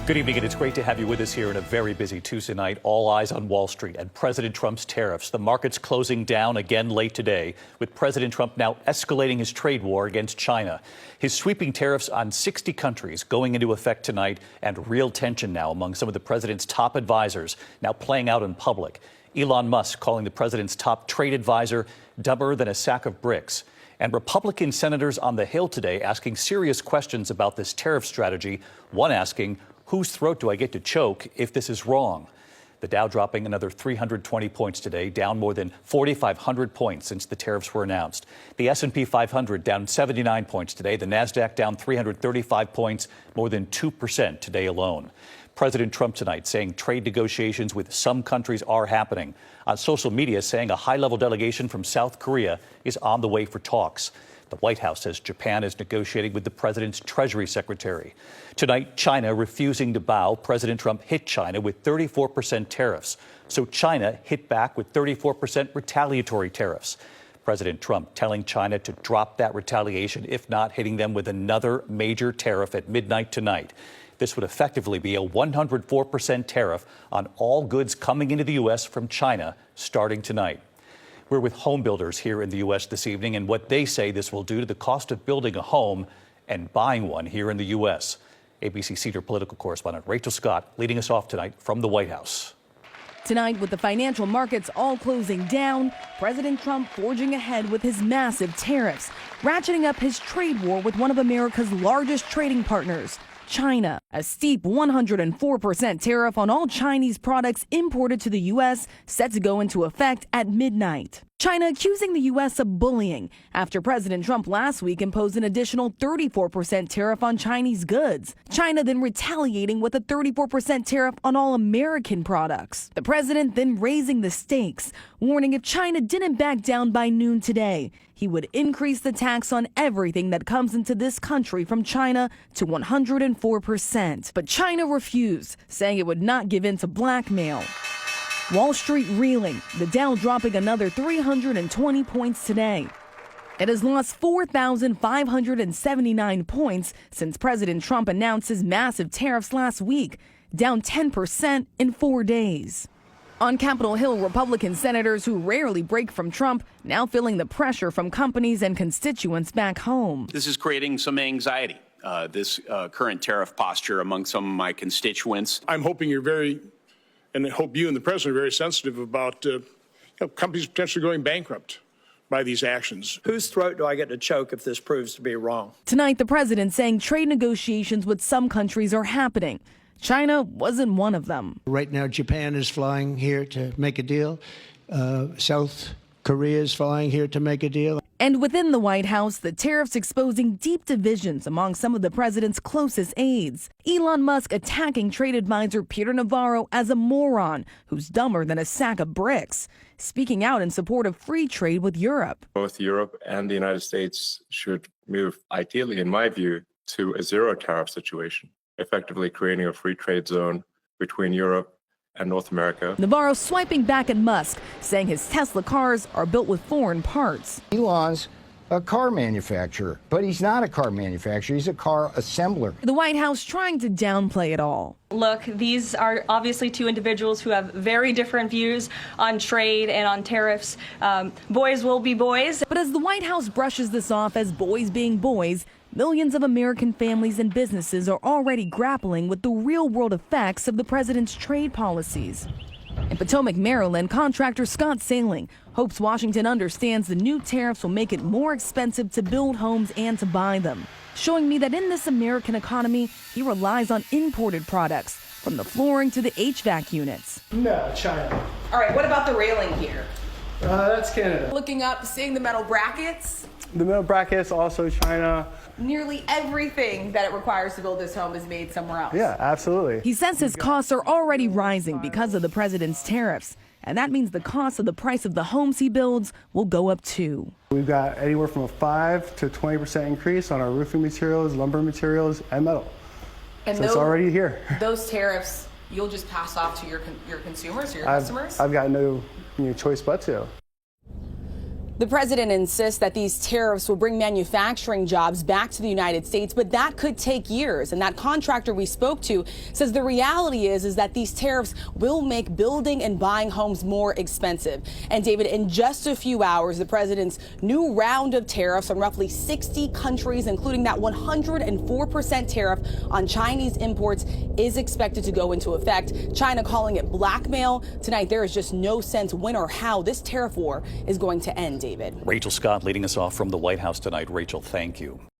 Good evening, and it's great to have you with us here in a very busy Tuesday night. All eyes on Wall Street and President Trump's tariffs. The market's closing down again late today, with President Trump now escalating his trade war against China. His sweeping tariffs on 60 countries going into effect tonight, and real tension now among some of the president's top advisors, now playing out in public. Elon Musk calling the president's top trade advisor dumber than a sack of bricks. And Republican senators on the Hill today asking serious questions about this tariff strategy. One asking, whose throat do I get to choke if this is wrong? The Dow dropping another 320 points today, down more than 4,500 points since the tariffs were announced. The S&P 500 down 79 points today. The Nasdaq down 335 points, more than 2% today alone. President Trump tonight saying trade negotiations with some countries are happening. On social media saying a high-level delegation from South Korea is on the way for talks. The White House says Japan is negotiating with the president's Treasury Secretary. Tonight, China refusing to bow. President Trump hit China with 34% tariffs. So China hit back with 34% retaliatory tariffs. President Trump telling China to drop that retaliation, if not hitting them with another major tariff at midnight tonight. This would effectively be a 104% tariff on all goods coming into the U.S. from China starting tonight. We're with home builders here in the U.S. this evening and what they say this will do to the cost of building a home and buying one here in the U.S. ABC senior political correspondent Rachel Scott leading us off tonight from the White House. Tonight, with the financial markets all closing down, President Trump forging ahead with his massive tariffs, ratcheting up his trade war with one of America's largest trading partners, China. A steep 104% tariff on all Chinese products imported to the U.S. set to go into effect at midnight. China accusing the U.S. of bullying after President Trump last week imposed an additional 34% tariff on Chinese goods. China then retaliating with a 34% tariff on all American products. The president then raising the stakes, warning if China didn't back down by noon today, he would increase the tax on everything that comes into this country from China to 104%. But China refused, saying it would not give in to blackmail. Wall Street reeling, the Dow dropping another 320 points today. It has lost 4,579 points since President Trump announced his massive tariffs last week, down 10% in 4 days. On Capitol Hill, Republican senators who rarely break from Trump now feeling the pressure from companies and constituents back home. This is creating some anxiety, this current tariff posture among some of my constituents. I'm hoping and I hope you and the president are very sensitive about companies potentially going bankrupt by these actions. Whose throat do I get to choke if this proves to be wrong? Tonight, the president saying trade negotiations with some countries are happening. China wasn't one of them. Right now, Japan is flying here to make a deal. South Korea is flying here to make a deal. And within the White House, the tariffs exposing deep divisions among some of the president's closest aides. Elon Musk attacking trade advisor Peter Navarro as a moron who's dumber than a sack of bricks, speaking out in support of free trade with Europe. Both Europe and the United States should move, ideally, in my view, to a zero tariff situation, effectively creating a free trade zone between Europe and North America. Navarro swiping back at Musk, saying his Tesla cars are built with foreign parts. Elon's a car manufacturer, but he's not a car manufacturer. He's a car assembler. The White House trying to downplay it all. Look, these are obviously two individuals who have very different views on trade and on tariffs. Boys will be boys. But as the White House brushes this off as boys being boys, millions of American families and businesses are already grappling with the real-world effects of the president's trade policies. In Potomac, Maryland, contractor Scott Sailing hopes Washington understands the new tariffs will make it more expensive to build homes and to buy them, showing me that in this American economy, he relies on imported products, from the flooring to the HVAC units. No, China. All right, what about the railing here? That's Canada. Looking up, seeing the metal brackets. The metal brackets, also China. Nearly everything that it requires to build this home is made somewhere else. Yeah, absolutely. He says his costs are already rising because of the president's tariffs, and that means the cost of the price of the homes he builds will go up too. We've got anywhere from a 5 to 20% increase on our roofing materials, lumber materials, and metal. And so it's already here. Those tariffs, you'll just pass off to your consumers, or your customers? I've got no choice but to. The president insists that these tariffs will bring manufacturing jobs back to the United States, but that could take years. And that contractor we spoke to says the reality is that these tariffs will make building and buying homes more expensive. And David, in just a few hours, the president's new round of tariffs on roughly 60 countries, including that 104% tariff on Chinese imports, is expected to go into effect. China calling it blackmail. Tonight, there is just no sense when or how this tariff war is going to end. David. Rachel Scott leading us off from the White House tonight. Rachel, thank you.